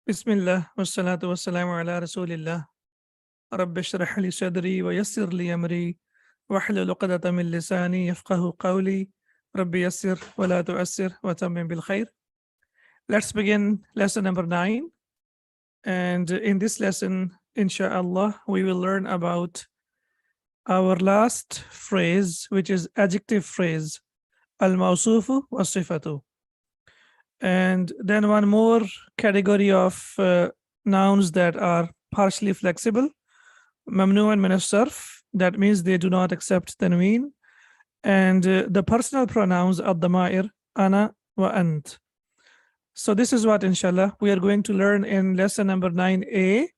Bismillah, wassalatu wassalamu ala rasulillah. Rabbi shrah li sadri wa yassir li amri wahlul uqdatan min lisani yafqahu qawli. Rabbi yassir wa la tu'assir wa tammim bil khair. Let's begin lesson number 9. And in this lesson, inshallah, we will learn about our last phrase, which is adjective phrase, al-mawsufu wa sifatu. And then one more category of nouns that are partially flexible, mamnu'an min as-sarf, that means they do not accept tanween, and the personal pronouns ad-dama'ir, ana wa ant. So this is what, inshallah, we are going to learn in lesson number 9A.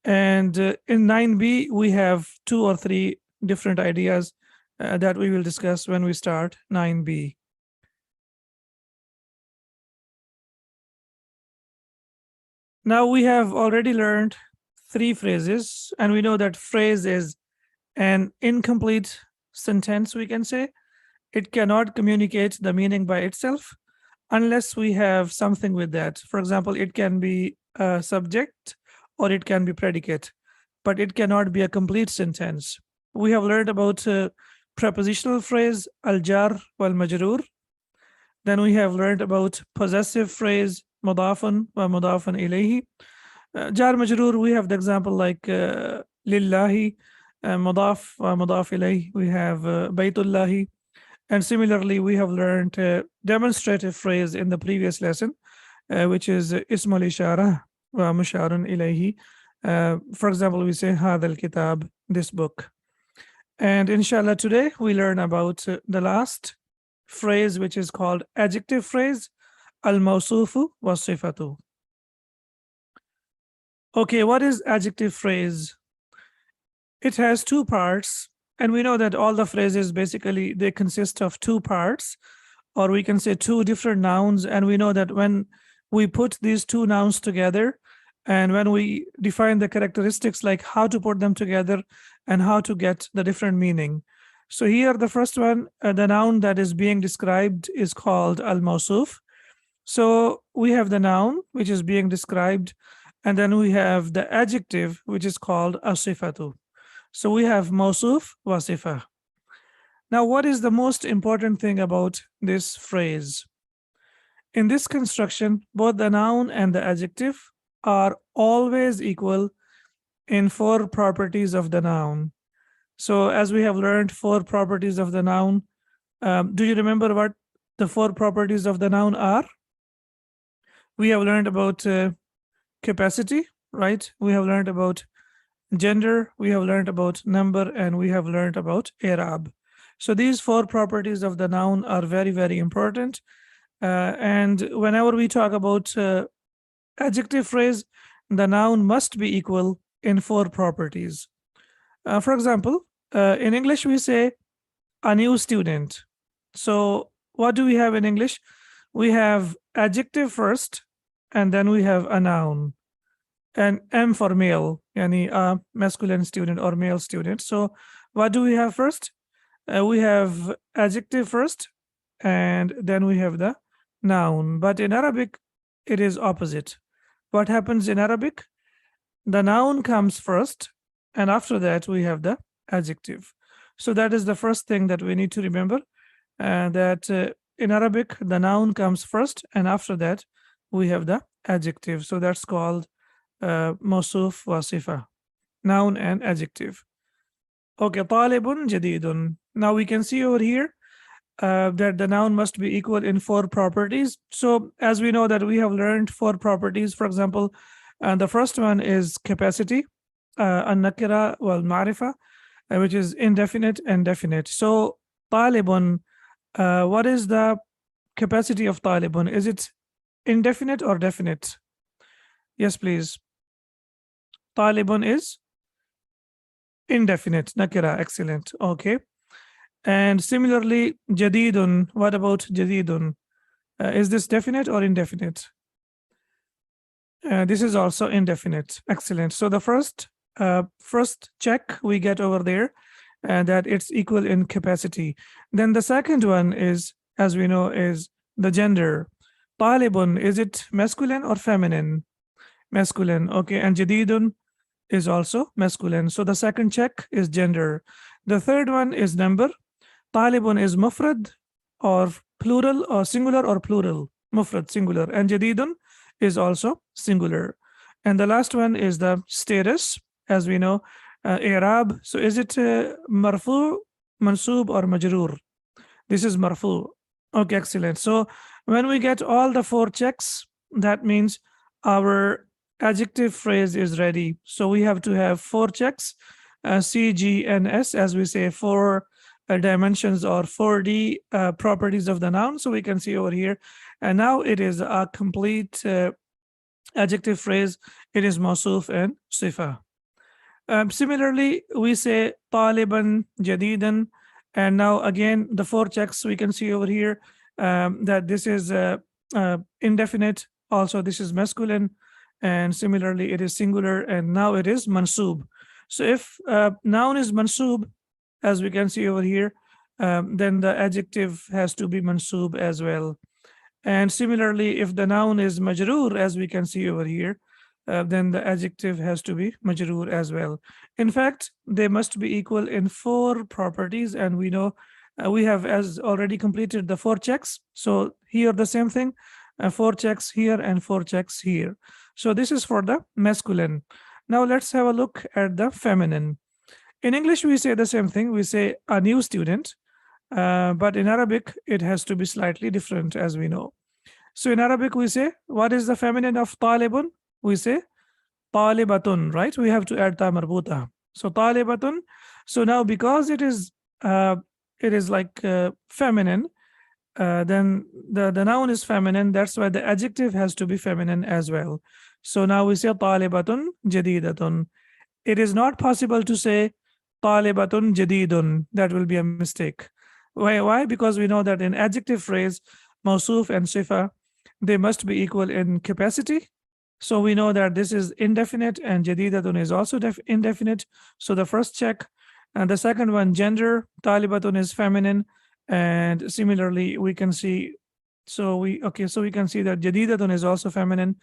And in 9B, we have 2 or 3 different ideas that we will discuss when we start 9B. Now we have already learned 3 phrases, and we know that phrase is an incomplete sentence, we can say. It cannot communicate the meaning by itself unless we have something with that. For example, it can be a subject or it can be predicate, but it cannot be a complete sentence. We have learned about prepositional phrase, al-jar wal-majroor. Then we have learned about possessive phrase, mudafun wa mudafun ilayhi. Jar majroor, we have the example like lillahi, mudaf wa mudaf ilayhi. We have baytullahi. And similarly, we have learned demonstrative phrase in the previous lesson, which is ismul ishara wa musharun ilayhi. For example, we say hadha al-kitab, this book. And inshallah, today we learn about the last phrase, which is called adjective phrase, al-mawsufu wa sifatu. Okay, what is adjective phrase? It has 2 parts, and we know that all the phrases basically they consist of 2 parts, or we can say 2 different nouns. And we know that when we put these 2 nouns together, and when we define the characteristics like how to put them together and how to get the different meaning. So here, the first one, the noun that is being described is called al-mawsuf. So we have the noun which is being described, and then we have the adjective which is called as-sifatu. So we have mawsuf wa sifa. Now, what is the most important thing about this phrase? In this construction, both the noun and the adjective are always equal in 4 properties of the noun. So as we have learned 4 properties of the noun, do you remember what the 4 properties of the noun are? We have learned about capacity, right? We have learned about gender, we have learned about number, and we have learned about i'rab. So these 4 properties of the noun are very, very important. And whenever we talk about adjective phrase, the noun must be equal in 4 properties. For example, in English, we say a new student. So what do we have in English? We have adjective first, and then we have a noun. And M for male, yani a masculine student or male student. So what do we have first? We have adjective first, and then we have the noun. But in Arabic, it is opposite. What happens in Arabic? The noun comes first, and after that, we have the adjective. So that is the first thing that we need to remember, that in Arabic, the noun comes first, and after that, we have the adjective. So that's called mawsuf wa sifa, noun and adjective. Okay, talibun jadidun. Now we can see over here that the noun must be equal in 4 properties. So as we know that we have learned 4 properties, for example, the first one is capacity, an-nakira wal-ma'rifa, which is indefinite and definite. So talibun, what is the capacity of talibun? Is it indefinite or definite? Yes, please. Talibun is indefinite, nakira, excellent. Okay. And similarly, jadidun, what about jadidun? Is this definite or indefinite? This is also indefinite, excellent. So the first check we get over there, that it's equal in capacity. Then the second one is, as we know, is the gender. Talibun, is it masculine or feminine? masculine. Okay, and jadidun is also masculine. So the second check is gender. The third one is number. Talibun is mufrad or plural or singular or plural. Mufrad, singular. And jadidun is also singular. And the last one is the status, as we know, i'rab. So is it marfu, mansub, or majroor? This is marfu. Okay, excellent. So when we get all the four checks, that means our adjective phrase is ready. So we have to have four checks, C, G, and S, as we say, four dimensions or 4D properties of the noun. So we can see over here. And now it is a complete adjective phrase. It is mawsuf and sifa. Similarly, we say taliban, jadidan, and now again the four checks we can see over here, that this is indefinite. Also, this is masculine, and similarly it is singular, and now it is mansub. So if noun is mansub, as we can see over here, then the adjective has to be mansub as well. And similarly, if the noun is majroor, as we can see over here, then the adjective has to be majroor as well. In fact, they must be equal in four properties, and we know we have as already completed the four checks. So here the same thing, four checks here and four checks here. So this is for the masculine. Now let's have a look at the feminine. In English, we say the same thing. We say a new student, but in Arabic, it has to be slightly different, as we know. So in Arabic, we say, what is the feminine of talibun? We say talibatun, right? We have to add ta marbuta. So talibatun. So now because it is like feminine, then the noun is feminine. That's why the adjective has to be feminine as well. So now we say talibatun jadidatun. It is not possible to say talibatun jadidun. That will be a mistake. Why? Because we know that in adjective phrase, mawsuf and sifa, they must be equal in capacity. So we know that this is indefinite and jadidatun is also indefinite. So the first check. And the second one, gender, talibatun is feminine. And similarly, we can see, so we can see that jadidatun is also feminine.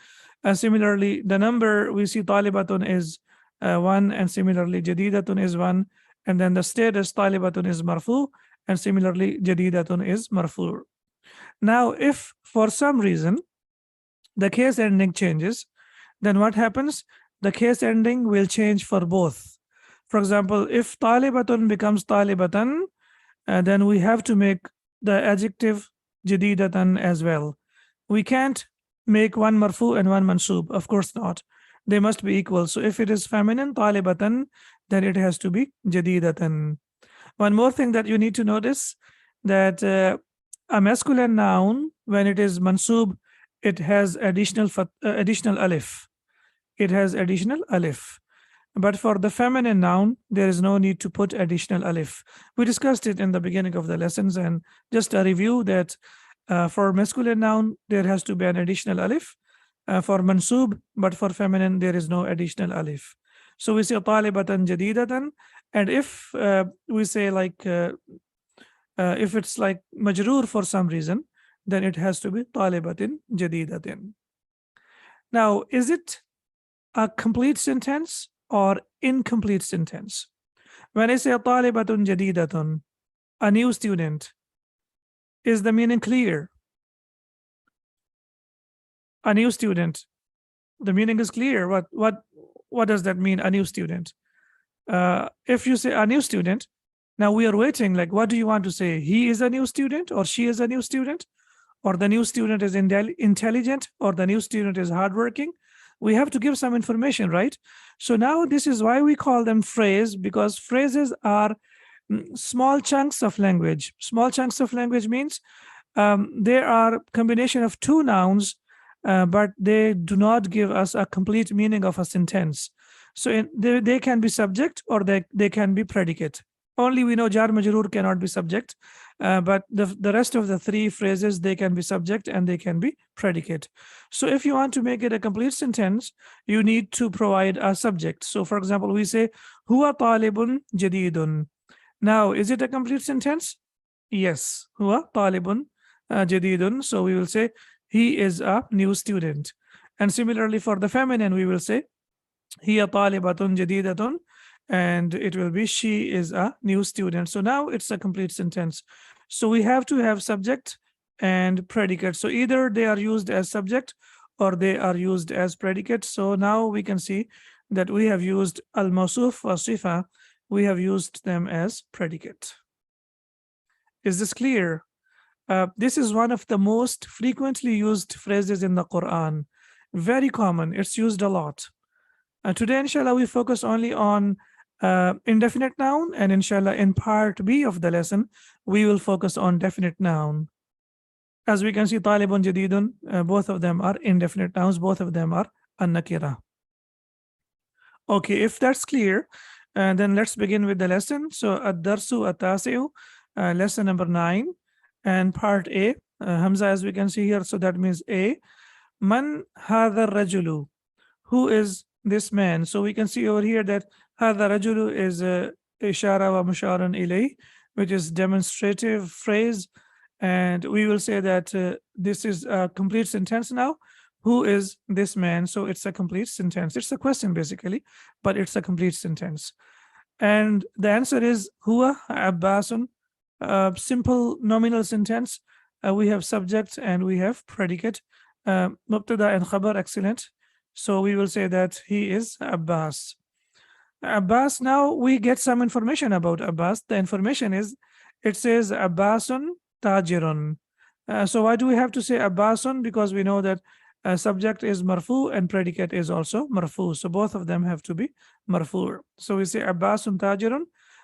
Similarly, the number, we see talibatun is 1, and similarly jadidatun is 1. And then the status, talibatun is marfu, and similarly jadidatun is marfu. Now, if for some reason the case ending changes, then what happens? The case ending will change for both. For example, if talibatun becomes talibatan, then we have to make the adjective jadidatan as well. We can't make one marfu and one mansub. Of course not. They must be equal. So if it is feminine, talibatan, then it has to be jadidatan. One more thing that you need to notice, that a masculine noun, when it is mansub, it has additional alif. It has additional alif. But for the feminine noun, there is no need to put additional alif. We discussed it in the beginning of the lessons, and just a review that for masculine noun, there has to be an additional alif for mansub, but for feminine, there is no additional alif. So we say talibatan jadidatan, and if we say like, if it's like majroor for some reason, then it has to be talibatin jadidatin. Now, is it a complete sentence or incomplete sentence? When I say talibatun jadidatun, a new student, is the meaning clear? A new student, the meaning is clear. What does that mean, a new student? If you say a new student, now we are waiting, like, what do you want to say? He is a new student, or she is a new student, or the new student is intelligent, or the new student is hardworking? We have to give some information, right? So now this is why we call them phrase, because phrases are small chunks of language. Small chunks of language means they are combination of two nouns, but they do not give us a complete meaning of a sentence. So they can be subject, or they can be predicate. Only we know jar majroor cannot be subject, but the rest of the three phrases, they can be subject and they can be predicate. So if you want to make it a complete sentence, you need to provide a subject. So for example, we say huwa talibun jadidun. Now, is it a complete sentence? Yes, huwa talibun jadidun. So we will say he is a new student. And similarly for the feminine, we will say hiya talibatun jadidatun, and it will be she is a new student. So now it's a complete sentence. So we have to have subject and predicate. So either they are used as subject or they are used as predicate. So now we can see that we have used al-mawsuf or sifa, we have used them as predicate. Is this clear? This is one of the most frequently used phrases in the Quran. Very common. It's used a lot. Today, inshallah, we focus only on indefinite noun, and inshallah, in part B of the lesson, we will focus on definite noun. As we can see, talibun jadidun, both of them are indefinite nouns, both of them are an-nakira. Okay, if that's clear, then let's begin with the lesson. So, ad-darsu at-tasi'u, lesson number 9, and part A, Hamza, as we can see here, so that means A. Man hadha rajulu, who is this man? So we can see over here that hadha rajulu is ishara wa musharan ilay, which is demonstrative phrase, and we will say that this is a complete sentence now. Who is this man? So it's a complete sentence. It's a question basically, but it's a complete sentence. And the answer is huwa abbasun. Simple nominal sentence. We have subject and we have predicate. Mubtada and khabar, excellent. So we will say that he is Abbas. Abbas, now we get some information about Abbas. The information is, it says Abbasun tajirun. So why do we have to say Abbasun? Because we know that subject is marfu and predicate is also marfu. So both of them have to be marfu. So we say Abbasun tajirun.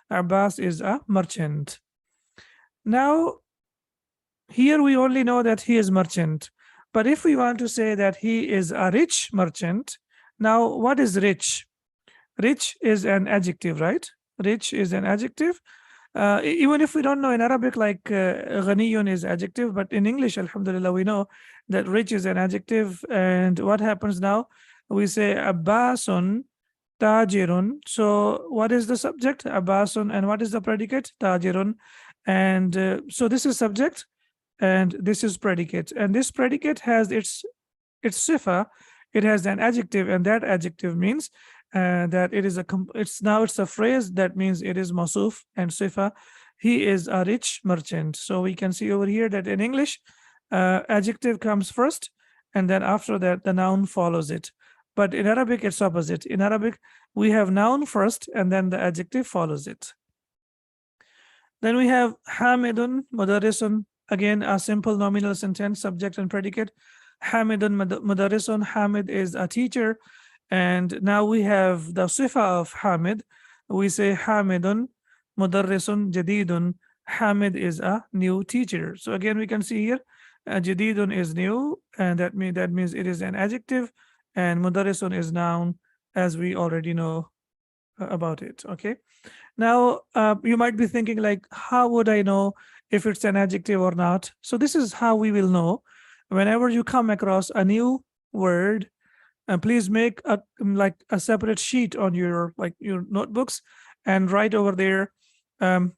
Abbas is a merchant. Now, here we only know that he is merchant. But if we want to say that he is a rich merchant, now what is rich? Rich is an adjective, right? Rich is an adjective. Even if we don't know in Arabic, like ghaniyun is adjective, but in English, alhamdulillah, we know that rich is an adjective. And what happens now? We say Abbasun tajirun. So what is the subject? Abbasun. And what is the predicate? Tajirun. And so this is subject and this is predicate. And this predicate has its sifa. It has an adjective, and that adjective means that it is it's a phrase that means it is masuf and sifa. He is a rich merchant. So we can see over here that in English, adjective comes first, and then after that the noun follows it. But in Arabic, it's opposite. In Arabic, we have noun first, and then the adjective follows it. Then we have Hamidun Mudarrisun. Again, a simple nominal sentence, subject and predicate. Hamidun Mudarrisun. Hamid is a teacher. And now we have the sifa of Hamid. We say Hamidun Mudarrisun Jadidun. Hamid is a new teacher. So again, we can see here, Jadidun is new, and that means it is an adjective, and Mudarrisun is noun, as we already know about it. Okay. Now, you might be thinking like, how would I know if it's an adjective or not? So this is how we will know. Whenever you come across a new word, please make a separate sheet on your notebooks and write over there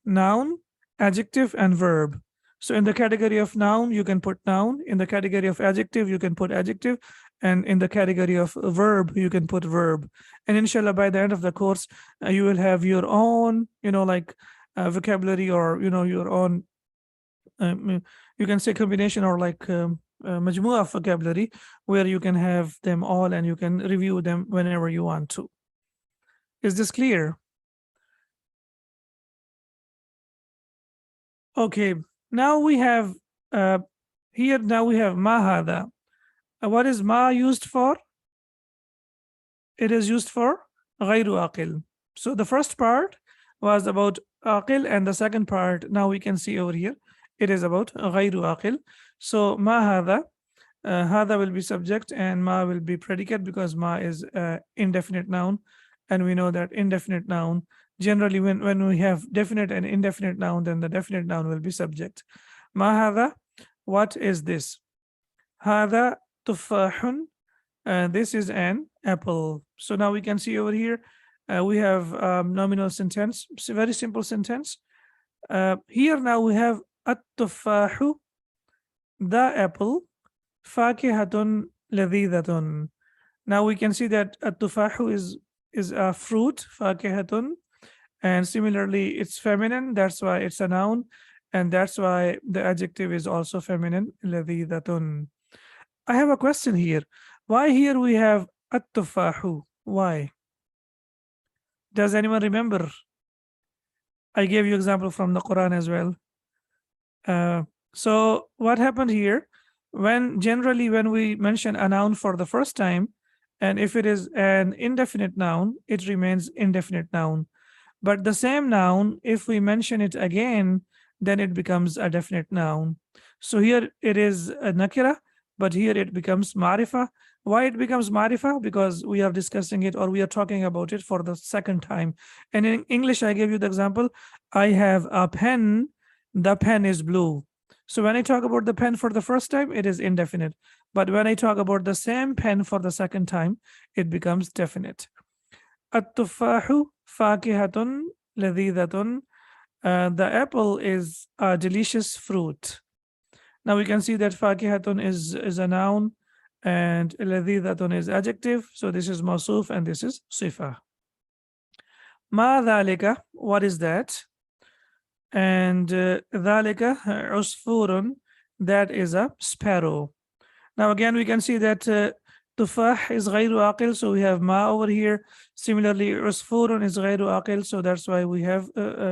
noun, adjective, and verb. So in the category of noun, you can put noun. In the category of adjective, you can put adjective. And in the category of verb, you can put verb. And inshallah, by the end of the course, you will have your own, vocabulary, or, your own, you can say combination, or like majmu'ah vocabulary, where you can have them all and you can review them whenever you want to. Is this clear? Okay, now we have here, now we have ma hada. What is ma used for? It is used for ghayru aqil. So the first part was about aqil, and the second part, now we can see over here, it is about ghayru aqil. So ma hada, hada will be subject and ma will be predicate, because ma is indefinite noun, and we know that indefinite noun, generally when we have definite and indefinite noun, then the definite noun will be subject. Ma hada, what is this? Hada tufahun, this is an apple. So now we can see over here, we have nominal sentence. It's a very simple sentence. Here now we have at-tufahu, the apple, fakihatun, لذيذة. Now we can see that التفاح is a fruit, فاكهة, and similarly it's feminine, that's why it's a noun, and that's why the adjective is also feminine, لذيذة. I have a question here. Why here we have التفاح? Why? Does anyone remember? I gave you example from the Quran as well. So what happened here? Generally when we mention a noun for the first time, and if it is an indefinite noun, it remains indefinite noun. But the same noun, if we mention it again, then it becomes a definite noun. So here it is a nakira, but here it becomes marifa. Why it becomes marifa? Because we are discussing it or we are talking about it for the second time. And in English, I gave you the example. I have a pen. The pen is blue. So when I talk about the pen for the first time, it is indefinite. But when I talk about the same pen for the second time, it becomes definite. التفاح فاكهة لذيذة. The apple is a delicious fruit. Now we can see that فاكهة is a noun and لذيذة is adjective. So this is موصوف and this is صفة. ما ذلك? What is that? And ذلك عصفور, that is a sparrow. Now again we can see that tufah is غير عاقل, so we have ma over here. Similarly, عصفور is غير عاقل, so that's why we have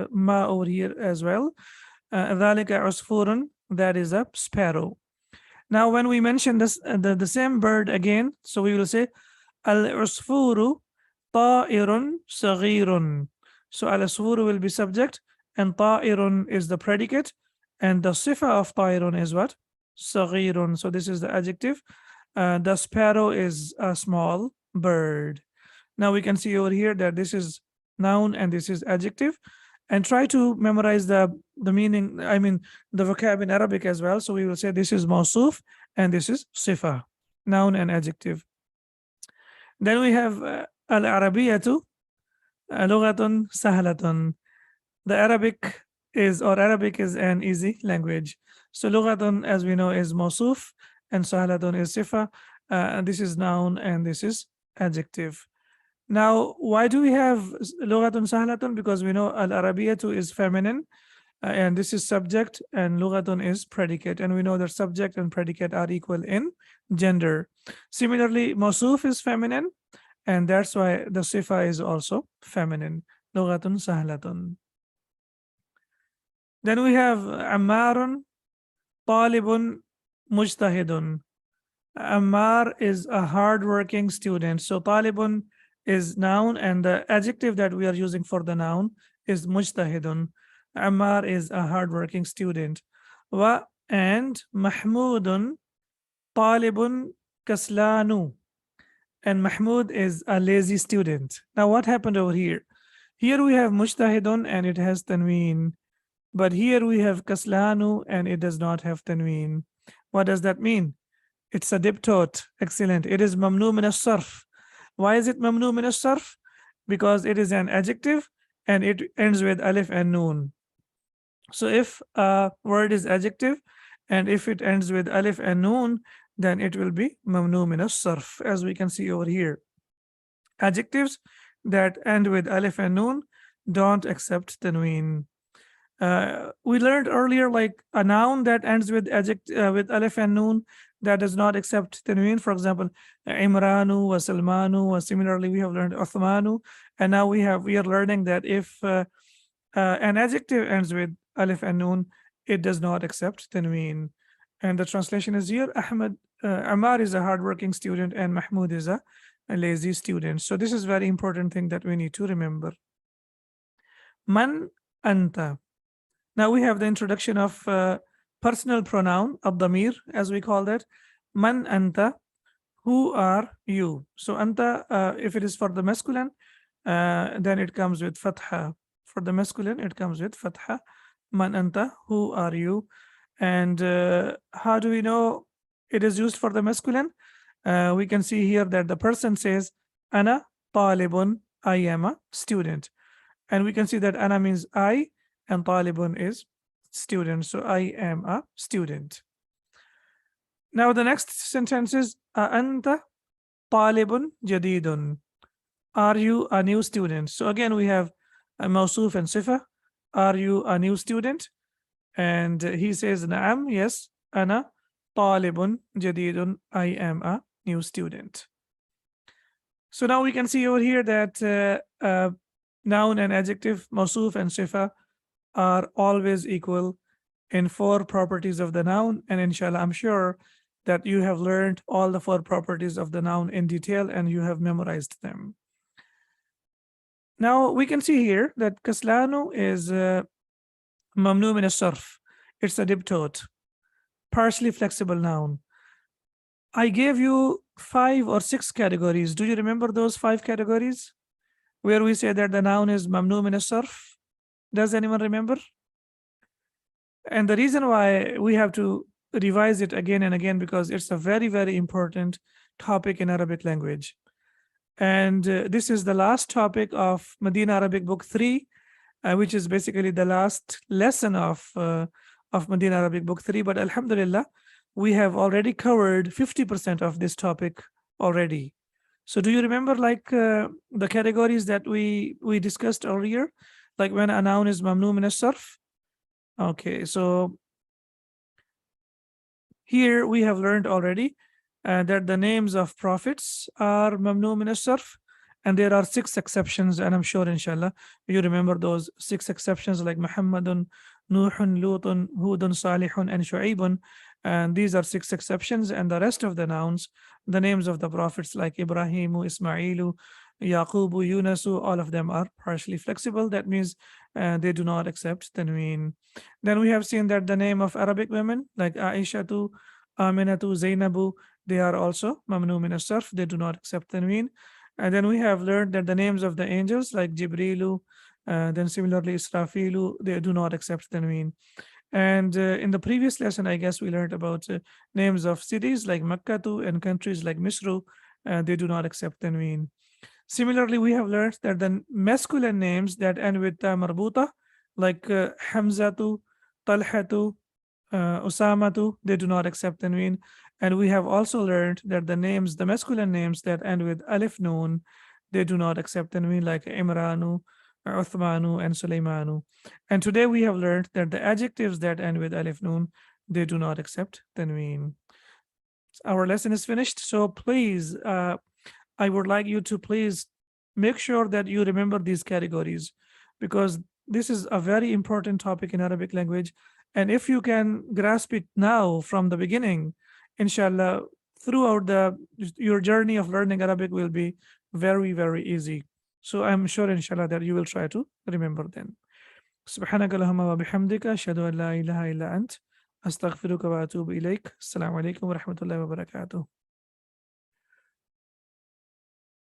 ma over here as well. ذلك عصفور, that is a sparrow. Now when we mention this the same bird again, so we will say العصفور طائر صغير. So al-asfuru will be subject and ta'irun is the predicate, and the sifa of ta'irun is what? Saghirun. So this is the adjective. The sparrow is a small bird. Now we can see over here that this is noun and this is adjective. And try to memorize the meaning, I mean the vocab in Arabic as well. So we will say this is mawsuf and this is sifa, noun and adjective. Then we have al-arabiyatu lughatun sahlatun. The Arabic is an easy language. So lughatun, as we know, is mawsuf and sahlatun is sifa. And this is noun and this is adjective. Now, why do we have lughatun sahlatun? Because we know al-arabiyatu is feminine and this is subject and lughatun is predicate. And we know that subject and predicate are equal in gender. Similarly, mawsuf is feminine and that's why the sifa is also feminine. Lughatun sahlatun. Then we have Ammarun, Talibun, Mujtahidun. Ammar is a hardworking student. So Talibun is noun and the adjective that we are using for the noun is Mujtahidun. Ammar is a hardworking student. Wa and Mahmudun, Talibun, Kaslanu. And Mahmud is a lazy student. Now what happened over here? Here we have Mujtahidun and it has tanween. But here we have kaslanu and it does not have tanween. What does that mean? It's a diptot. Excellent. It is mamnu min as-sarf. Why is it mamnu min as-sarf? Because it is an adjective and it ends with alif and noon. So if a word is adjective and if it ends with alif and noon, then it will be mamnu min as-sarf, as we can see over here. Adjectives that end with alif and noon don't accept tanween. We learned earlier like a noun that ends with adjective with alif and noon that does not accept tanween. For example, Imranu wa Salmanu, or similarly we have learned Uthmanu, and now we are learning that if an adjective ends with alif and noon, it does not accept tanween. And the translation is here: Ammar is a hardworking student and Mahmud is a lazy student. So this is very important thing that we need to remember. Man anta. Now we have the introduction of personal pronoun, ad-damir, as we call that. Man anta, who are you? So anta, if it is for the masculine, then it comes with fatha. For the masculine, it comes with fatha. Man anta, who are you? And how do we know it is used for the masculine? We can see here that the person says, Ana talibun, I am a student. And we can see that Ana means I, and talibun is student. So I am a student. Now the next sentence is أأنت طالب جديد. Are you a new student? So again, we have a موصوف and صفة. Are you a new student? And he says نعم, yes. أنا طالب جديد. I am a new student. So now we can see over here that noun and adjective, موصوف and صفة, are always equal in 4 properties of the noun. And inshallah, I'm sure that you have learned all the 4 properties of the noun in detail and you have memorized them. Now we can see here that kaslanu is mamnu min as-sarf. It's a diptote, partially flexible noun. I gave you 5 or 6 categories. Do you remember those 5 categories where we say that the noun is mamnu min as-sarf? Does anyone remember? And the reason why we have to revise it again and again, because it's a very, very important topic in Arabic language. And this is the last topic of Madina Arabic Book 3, which is basically the last lesson of Madina Arabic Book 3. But alhamdulillah, we have already covered 50% of this topic already. So do you remember like the categories that we discussed earlier? Like when a noun is mamnu min as-sarf? Okay, so here we have learned already that the names of prophets are mamnu min as-sarf, and there are 6 exceptions, and I'm sure inshallah you remember those 6 exceptions like Muhammadun, Nuhun, Lutun, Hudun, Salihun, and Shu'aibun. And these are 6 exceptions, and the rest of the nouns, the names of the prophets like Ibrahimu, Ismailu, Yaqubu, Yunusu, all of them are partially flexible. That means they do not accept tanween. Then we have seen that the name of Arabic women like Aishatu, Aminatu, Zainabu, they are also mamnu min as-sarf. They do not accept tanween. And then we have learned that the names of the angels like Jibrilu, then similarly Israfilu, they do not accept tanween. And in the previous lesson, I guess we learned about names of cities like Makkatu and countries like Misru. They do not accept tanween. Similarly, we have learned that the masculine names that end with ta marbuta, like Hamzatu, Talhatu, Usamatu, they do not accept tanween. And we have also learned that the names, the masculine names that end with alif noon, they do not accept tanween, like Imranu, Uthmanu, and Sulaimanu. And today we have learned that the adjectives that end with alif noon, they do not accept tanween. Our lesson is finished. So please, I would like you to please make sure that you remember these categories, because this is a very important topic in Arabic language. And if you can grasp it now from the beginning, inshallah, throughout your journey of learning Arabic will be very, very easy. So I'm sure, inshallah, that you will try to remember them. سبحانك اللهم وبحمدك أشهد أن لا إله إلا أنت أستغفرك وأتوب إليك. السلام عليكم ورحمة الله وبركاته.